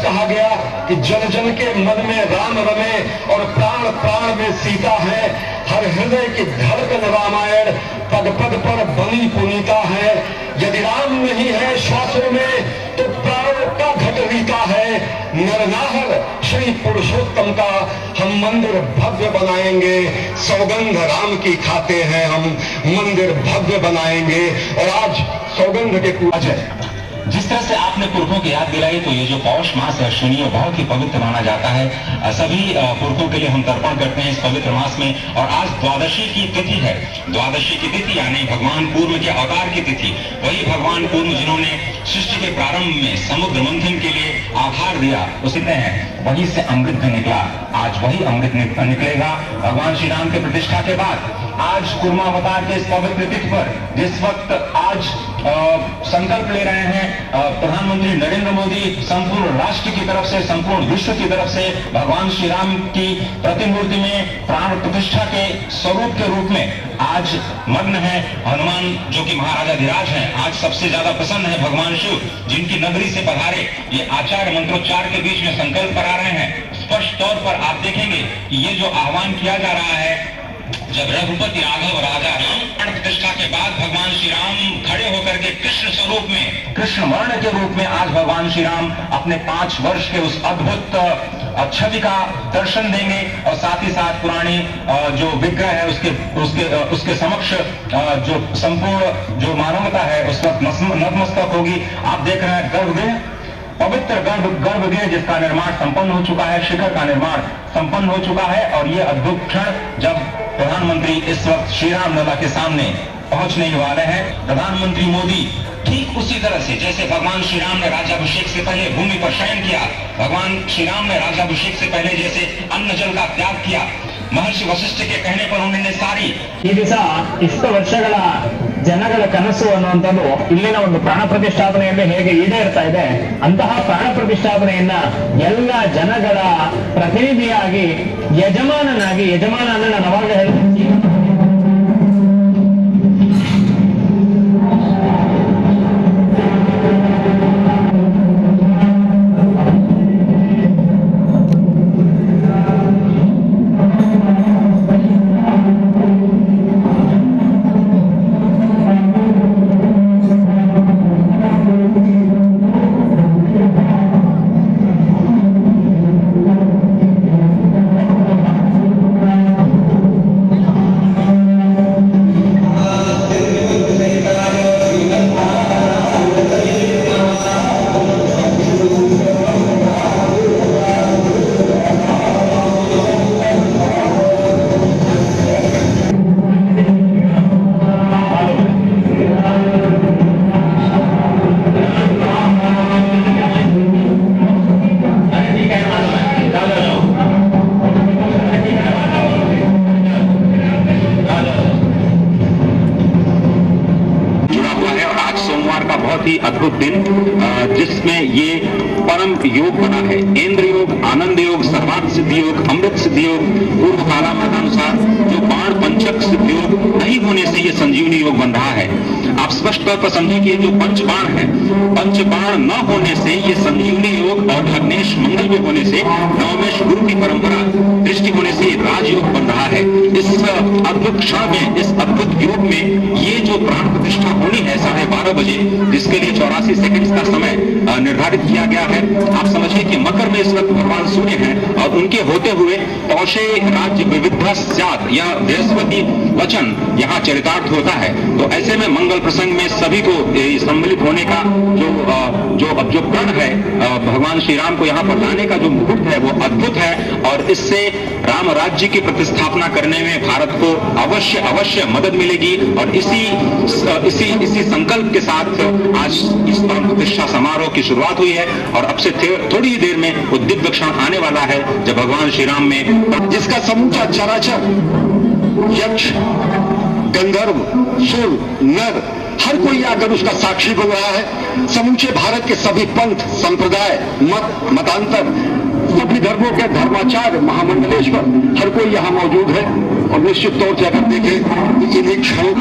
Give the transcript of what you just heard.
कहा गया कि जन जन के मन में राम रमे और प्राण प्राण में सीता है। हर हृदय की धड़कन रामायण पद पद पर बनी पुनीता है। यदि राम नहीं है श्वासों में तो प्राणों का घट रीता है। नरनाहर श्री पुरुषोत्तम का हम मंदिर भव्य बनाएंगे। सौगंध राम की खाते हैं हम, मंदिर भव्य बनाएंगे। और आज सौगंध के अजय जिस तरह से आपने पुरखों की याद दिलाई, तो ये जो पौष मास है सुनिए बहुत ही पवित्र माना जाता है। सभी पुरखों के लिए हम तर्पण करते हैं इस पवित्र मास में। और आज द्वादशी की तिथि है। द्वादशी की तिथि यानी भगवान पूर्व के अवतार की तिथि। वही भगवान पूर्व जिन्होंने सृष्टि के प्रारंभ में समुद्र मंथन के लिए आधार दिया, उसी है वहीं से अमृत निकला। आज वही अमृत निकलेगा भगवान श्री राम के प्रतिष्ठा के बाद। आज कुर्मा अवतार के इस पवित्र तिथि पर जिस वक्त आज संकल्प ले रहे हैं प्रधानमंत्री नरेंद्र मोदी, संपूर्ण राष्ट्र की तरफ से, संपूर्ण विश्व की तरफ से भगवान श्री राम की प्रतिमूर्ति में प्राण प्रतिष्ठा के स्वरूप के रूप में आज मग्न है हनुमान, जो कि महाराजाधिराज हैं। आज सबसे ज्यादा प्रसन्न है भगवान शिव, जिनकी नगरी से पधारे ये आचार्य मंत्रोच्चार के बीच में संकल्प करा रहे हैं। स्पष्ट तौर पर आप देखेंगे कि ये जो आह्वान किया जा रहा है, जब रघुपति राघव राजा राम प्राण प्रतिष्ठा के बाद भगवान श्री राम खड़े होकर के कृष्ण स्वरूप में, कृष्ण वर्ण के रूप में आज भगवान श्री राम अपने 5 वर्ष के उस अद्भुत छवि का दर्शन देंगे। और साथ ही साथ पुरानी जो विग्रह है उसके समक्ष जो संपूर्ण जो मानवता है उस वक्त नतमस्तक होगी। आप देख रहे हैं गर्भगृह, पवित्र गर्भगृह जिसका निर्माण संपन्न हो चुका है, शिखर का निर्माण संपन्न हो चुका है। और ये अद्भुत क्षण जब प्रधानमंत्री इस वक्त श्री राम लला के सामने पहुंचने वाले हैं। प्रधानमंत्री मोदी ठीक उसी तरह से जैसे भगवान श्री राम ने राज्याभिषेक से पहले भूमि पर शयन किया, भगवान श्री राम ने राज्याभिषेक से पहले जैसे अन्न जल का त्याग किया, महर्षि वशिष्ठ के कहने पर उन्होंने सारी ಈ ದಿವಸ ಇಷ್ಟು ವರ್ಷಗಳ ಜನಗಳ ಕನಸು ಅನ್ನುವಂಥದ್ದು ಇಲ್ಲಿನ ಒಂದು ಪ್ರಾಣ ಪ್ರತಿಷ್ಠಾಪನೆಯಲ್ಲಿ ಹೇಗೆ ಈಡೇರ್ತಾ ಇದೆ, ಅಂತಹ ಪ್ರಾಣ ಪ್ರತಿಷ್ಠಾಪನೆಯನ್ನ ಎಲ್ಲ ಜನಗಳ ಪ್ರತಿನಿಧಿಯಾಗಿ ಯಜಮಾನ ಅಂದ್ರೆ ನಾನು ಅವಾಗ ಹೇಳಿದ್ದೀನಿ ही अद्भुत दिन जिसमें ये परम योग बना है। इंद्र योग, आनंद योग, सर्वार्थ सिद्धि योग, अमृत सिद्धि योग, पूर्व कालानुसार जो बाण पंचक सिद्धि योग नहीं होने से ये संजीवनी योग बन रहा है। आप स्पष्ट तौर पर समझिए कि ये जो पंचबाण है, पंचबाण न होने से ये संजीवनी योग और अग्नेश मंगल योग होने से, नवमेश गुरु की परंपरा दृष्टि होने से राजयोग बन रहा है। इस अद्भुत क्षण में, इस अद्भुत योग में ये जो प्राण प्रतिष्ठा होनी है 12:30 बजे, जिसके लिए 84 सेकंड का समय निर्धारित किया गया है। आप समझिए कि मकर में इस वक्त भगवान सूर्य हैं और उनके होते हुए पौषे राज्य विविधा स्यात् यह बृहस्पति वचन यहाँ चरितार्थ होता है। तो ऐसे में मंगल प्रसंग में सभी को सम्मिलित होने का जो प्रण है, भगवान श्री राम को यहाँ पर लाने का जो मुहूर्त है वो अद्भुत है। और इससे राम राज्य की प्रतिस्थापना करने में भारत को अवश्य मदद मिलेगी। और इसी संकल्प के साथ आज इस प्राण प्रतिष्ठा समारोह की शुरुआत हुई है। और अब से थोड़ी ही देर में वो दिव्य क्षण आने वाला है जब भगवान श्री राम में, जिसका समूचा चराचर, यक्ष, गंधर्व, सुर, नर, हर कोई आकर उसका साक्षी बन रहा है। समूचे भारत के सभी पंथ, संप्रदाय, मतांतर, सभी धर्मों के धर्माचार्य, महामंडलेश्वर, हर कोई यहाँ मौजूद है। और निश्चित तौर से अगर देखें तो इन्हीं क्षणों